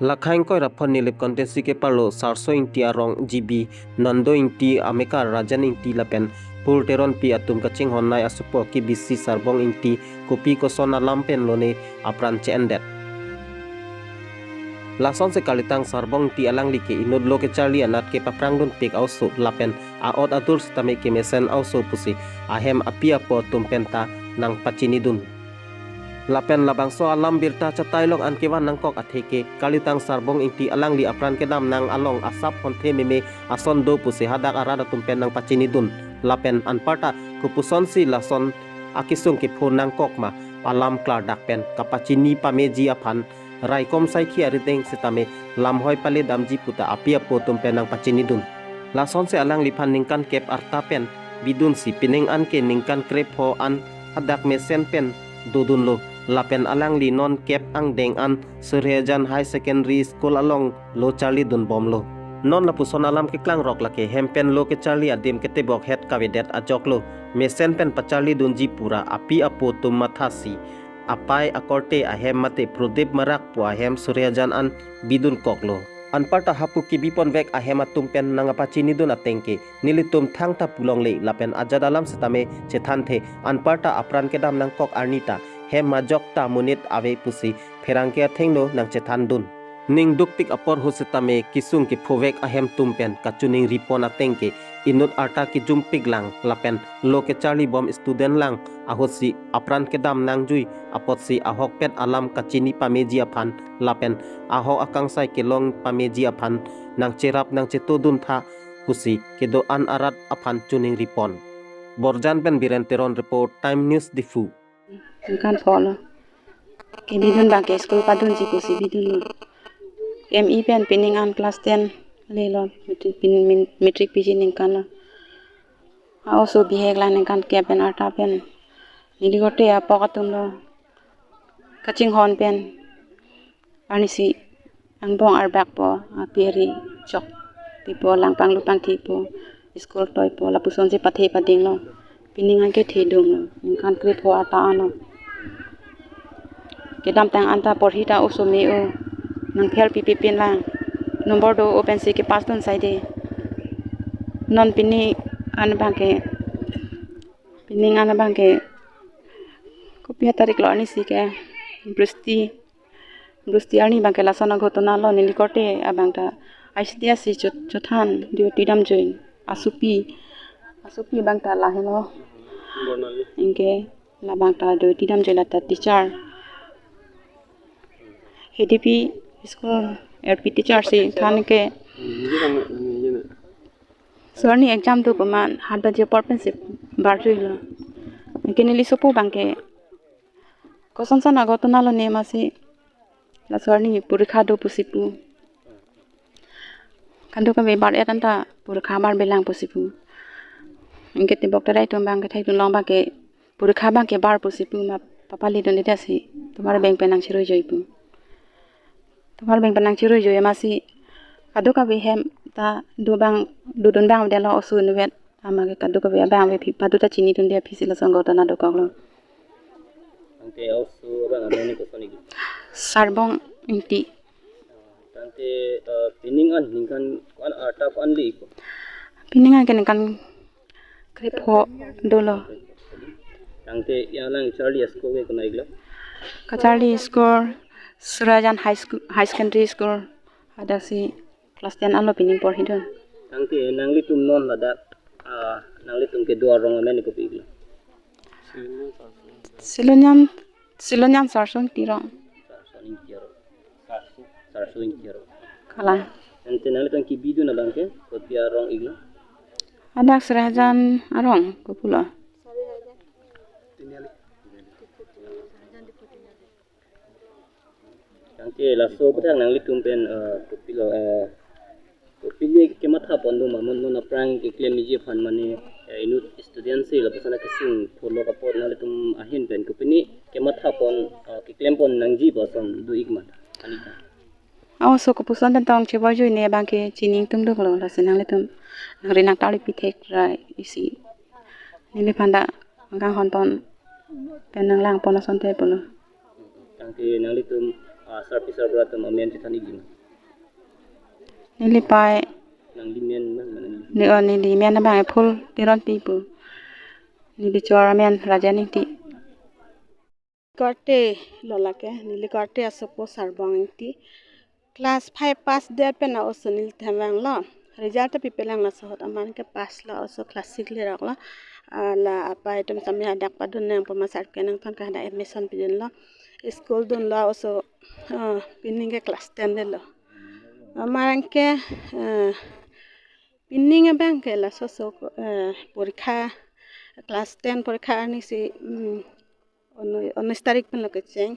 Lakhain koi rapon nilip kontensi ke parlo sarso inti arong GB nando inti ameka rajan inti lapen pulteron pi atum kacing honai asupo ki bisi sarbong inti kopi kosona lampen lone apran cendet. Lason se kalitang sarbong ti alang like inod lo ke charlie anat ke paprang dun pik auso lapen aot atur stame ke mesen auso pusi ahem apia po tumpenta nang pacini dun. Lapen labang so alam birta catailong an kewan nangkok atheke kalitang sarbong inti alang li apran kedam nang along asap honte meme ason do pusi hadak arada tumpen nang pacini dun lapen an parta kupuson si lason akisung ke phon nangkok ma alam klar dakpen kapacini pameji aphan raikom sai khi ariteng sitame lam hoi pale damji puta apia po tumpen nang pacini dun lason se alang lipan ningkan kep artapen bidun si pining an ke ningkan krep ho an hadak mesen pen dodun lo lapen alang li non kep ang deng an Suryajan High Secondary School along lo Charlie dun bom lo non la puson alam ke klang rok lake hempen lo ke Charlie adim kete bok het kavedet ajok lo mesen pen pacharli dun ji pura api apo tum mathasi apai akorte ahem mate prodip marak pu ahem Suryajan an bidun koklo anparta hapu ki bipon vek ahem atumpen nanga pacini dun atengke nilitum thangta pulong le lapen ajadalam setame cethanthe anparta apran kedam nang kok arnita hem majok ta munit ave pusi pherangke thengno nang chethan dun ning duktik apor husitame kisung ki phovek ahem tumpen kachuning ripon atengke inut arta ki jumpik lang lapen loke charlie bom student lang ahosi apran kedam nang jui apotsi ahok pet alam kachini pameji aphan lapen aho akang sai kelong pameji aphan nang cherap nang chetodun tha pusi kedo an arat aphan chuning ripon borjan pen birenteron report time news difu kan follow ke bidun bang ke school padun ji kusi bidun lo ME pen pining an class 10 le lo metric piji ning kan also bihek la ning kan ke pen arta pen niligote ya pokatum lo kaching hon pen anisi angbong arbak po apiri chok tipo langpang lupang tipo school toy po lapuson je pathe pading lo pining an ke thedum lo ning kan kre pho ata ano kedam tang anta porhita oso me o nang phel pipi pin lang number do open si ke pas don side non pini an bangke pining an bangke kopia tarik lo ani si ke brusti ani bangke lasana ghotona lo nilikote abangta aistia si chothan dio tidam join asupi bangta lahelo inke la bangta do tidam join ta teacher HDP school LP teacher si than ke sorni exam tu kuman hat baje partnership barjui lo kenili sopu bangke koson sana gotona lo ne masi la sorni purikha do pusipu kandu ka be bar etanta purikha bar belang pusipu inke te bok tarai tom bangke thai tu long bangke purikha bangke bar pusipu ma papali don deta si tomar bank penang chiroi joipu tomar bank penang chiroi joi masi kadu ka be hem ta do don bang de lo osu nuet amage kadu ka be bang be padu ta chini don de phisila song gotana do koklo ante also bang ameni ko soni sarbong inti ante pining an ningkan kan arta kan li ko pining an kan krepho dolo ante yalang charlie school ke kunai gla kacharli school Suryajan High Secondary School ada si kelas 10 alo pining por hidon ante nangli tum non lada nangli tum ke dua rong ameni ko pigla silonyan sarsong tirong sarsuing kiro kala ante nangli tum ki bidu na bangke ko pia rong igla ada Suryajan arong kopula ante la so patang nangli tum pen kopilo kopile ke matha pondu mamon non aprang ke claim ji phan mane inut student se la pasana kising pholo ka pot nangli tum ahin pen kopini ke matha pon ke claim pon nangji bosom du igma anita aw so kopuson tan tong chebo joi ne bangke chining tum dok lo la senang le tum nangri nak tali pithek rai isi nile phanda gang hon pon penang lang pon son te polo tangke nangli tum service berat mamen citani gim nili pai nang limen man ni on nili men na bang phul tiron pipu nili chora men rajani ti korte lolake nili korte asopo sarbang ti class 5 pass der pen also nil thamang lo result pipelang la sohot aman ke pass la also class 6 le rak la la apa item sami hadak padun nang pama sar kenang tan ka hada admission pidin lo school dun la also pinning ke class 10 le lo aman ke pinning e bang ke la so porikha class 10 porikha ni si 19 tarik pen lo ke cheng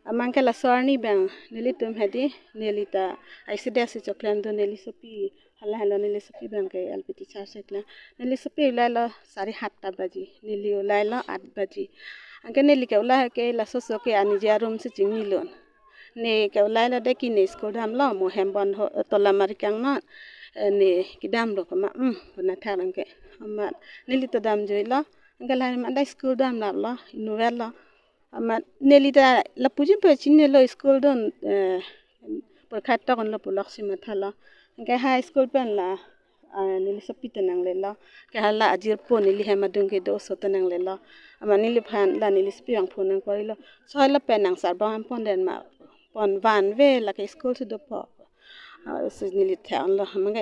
amang ke la sorni bang nili tum hedi nili ta ICDS choklan do nili sopi hala nili sopi bang ke LPT char sekla nili sopi ulai lo 7:30 baji nili ulai lo 8 baji angke nili ke ulai ke la so ke ani ja room se chingni lon ne ke ulai lo de ki ne school dam lo mo hembon tola marikang na ne kidam lo kama na tharang ke amma nili to dam joi lo angke la ma dai school dam la lo novel lo amma nelita la puji pe chinne lo school don por khatta kon lo pulak sima thala ke high school pen la nili sapita nang le lo ke hala ajir po nili hema dung ke do sota nang le lo amma nili phan la nili spiang phon nang koi lo soi la pen nang sar bang pon den ma pon van ve la ke school su do po so nili thang lo manga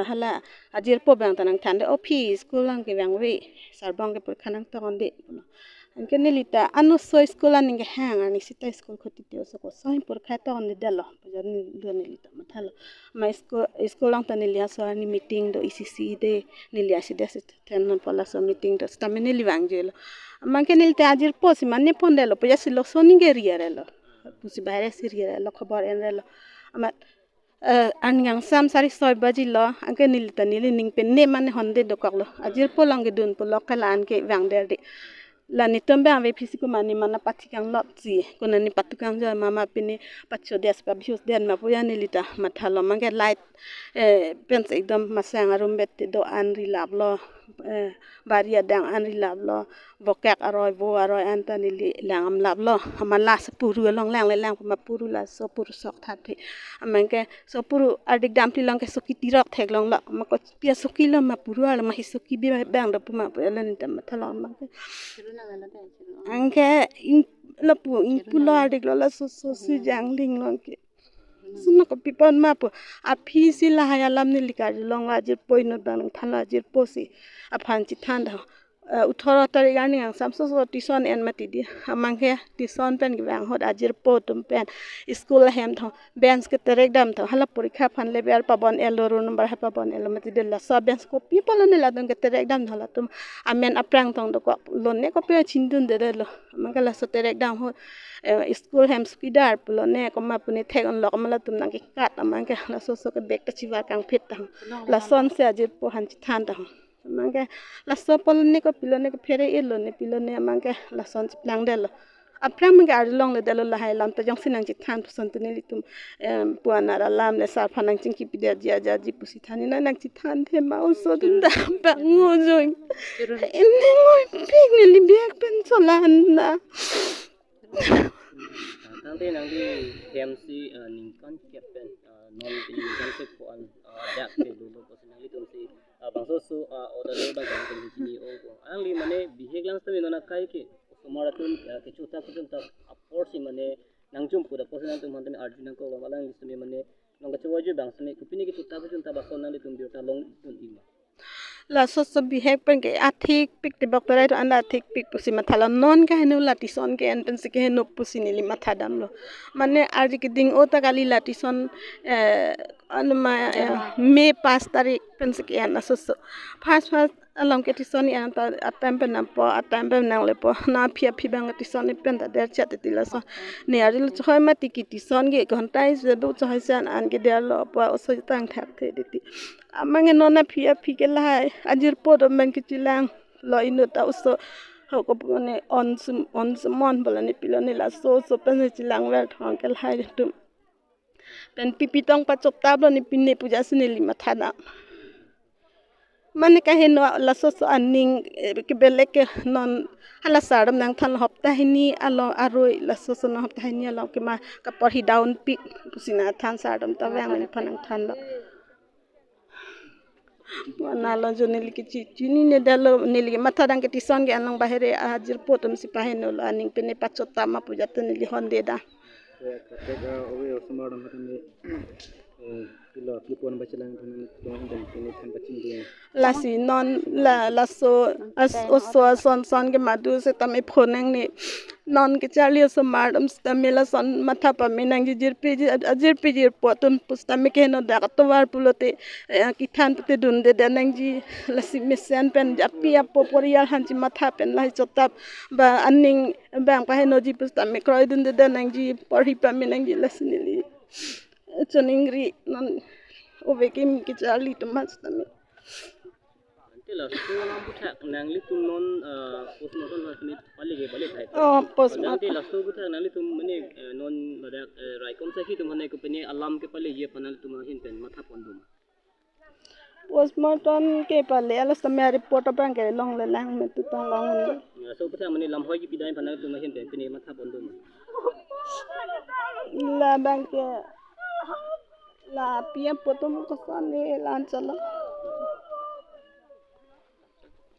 hala ajir po bang tanang thande office school lang ke bang ve sar bang ke por khanang ta kon de angke nilita anu so school aning ke hang ani sita school khoti te so ko sai por khata on ni dalo jar ni do nilita mathalo ma school lang ta nilia so ani meeting do ECC de nilia sida ten non pala so meeting do sta meni liwang jelo amang ke nilita ajir posi manne pondelo poja silo so ni geria relo pusi bare siria lo khabar en relo ama angang sam sari 6 baji lo angke nilita nili ning pen ne man honde do kaklo ajir polang ge dun polo kala anke wang der de la ni tombe ave physico mani mana patikang lot si kona ni patukang ja mama pini pacho des pa views den ma puya ni lita mathalo mange light pens ekdam masang arum bet do an rilab lo baria dang an rilab lo bokak aroi bo aroi anta ni langam lab lo amala sepuru long lang le lang ma puru la so puru sok that amange so puru adik dam ti long ke soki tirok thek long la ma ko pia soki lo ma puru ala ma hisoki be bang do puma pela ni tam mathalo ma angke la pu in pulo adik la so si jang ling long ke suna ko pipon ma pu a phi si la ya lam ni likar long ajir poinot bang thala ajir posi a phan chi thanda 18 tarik ani ang samso so tuition en mati di amangke tuition pen gewang hot ajir po tum pen school hem tho bench ke terek dam tho hala porikha phan le ber pabon elo ro number ha pabon elo mati de la sa bench ko people ne la dum ke terek dam thola tum amen aprang thong do ko lon ne ko pe chindun de lo amangke la so terek dam hot school hem skidar pulo ne ko ma puni thek on lok mala tum nang ke kat amangke la so ke bek ta chiwa kang phet tang la son se ajir po han chi than tang amangke la so pol ne ko pilo ne ko fere elo ne pilo ne amangke la son chi plang de lo aprang manga ar long le de lo la hai lam ta jong sinang chi than son tu ne litum puana ra lam le sar phanang ching ki pidia ja ja ji pusi thani na nang chi than the ma so dum da ba ngo join en ngoi pik ne li biak pen so lan na nanti nanti MC ningkan kepen non ningkan kepuan dak ke dulu personally tu si bangso su order le bang kan sini ang li mane bihek lang stami nona kai ke sumara tun ke chuta pun ta apor si mane nangjum pura personal tu mantame arjuna ko malang stami mane nong ke waju bang stami kupini ke chuta pun ta bakon nang tum biota long tun ima la so behave pen ke athik pik te bak tarai to anda athik pik pusi mathala non ka henu latison ke en pen se ke no pusi ni matha dam lo mane ari ke ding ota kali latison anma me 5 tarik pen se ke an so first alam ke tison ya ta atam pen po atam pen nang le po na phi bang tison pen ta der chat ti la so ne ari lo choi ma ti ki tison ge ghontai se do choi san an ke der lo po so tang thak the ti amange nona phi ke la ajir po do men ke chilang lo inu ta so ho ko ne on mon bola ne pilo ne la so pen chilang wel thong ke lai tum pen pipi tong pa chop tab lo ni pin ne puja sine li matha na Mane kahino la soso aning ke belek ke non hala saram nang than hopta hini alo aroi la soso na hopta hini alo ke ma kapor hi down pick pusina than saram ta wang ni phanang than lo wana lo jo nili ke chini ne dalo nili matha dang ke tison ge anang bahere ajir potom si paheno lo aning pene pachota ma pujata nili honde da lasi non la so as oso son ge madu se tame phonang ni non ke charli so madam stamela son matha pa menang jir pe poton pustame ke no da to war pulote ki than te dun de danang ji lasi mesen pen japi apo porial hanji matha pen lai chotap ba aning bang pa heno ji pustame kroy dun de danang ji pori pa menang ji lasi nili choningri non ovekim ki charli to mas tame Tela so lam buta nang litum non postmortem na smith pali ge bale thai post nang tela so buta nang litum mane non ladak raikom sa ki tum hane ko pene alam ke pale ye panal tum hin pen matha pondum postmortem ke pale alas tame report bang ke long le lang me tu tong long so buta mane lam hoi ki pidai panal tum hin pen pene matha pondum la bang ke la pia potom ko sane lan chala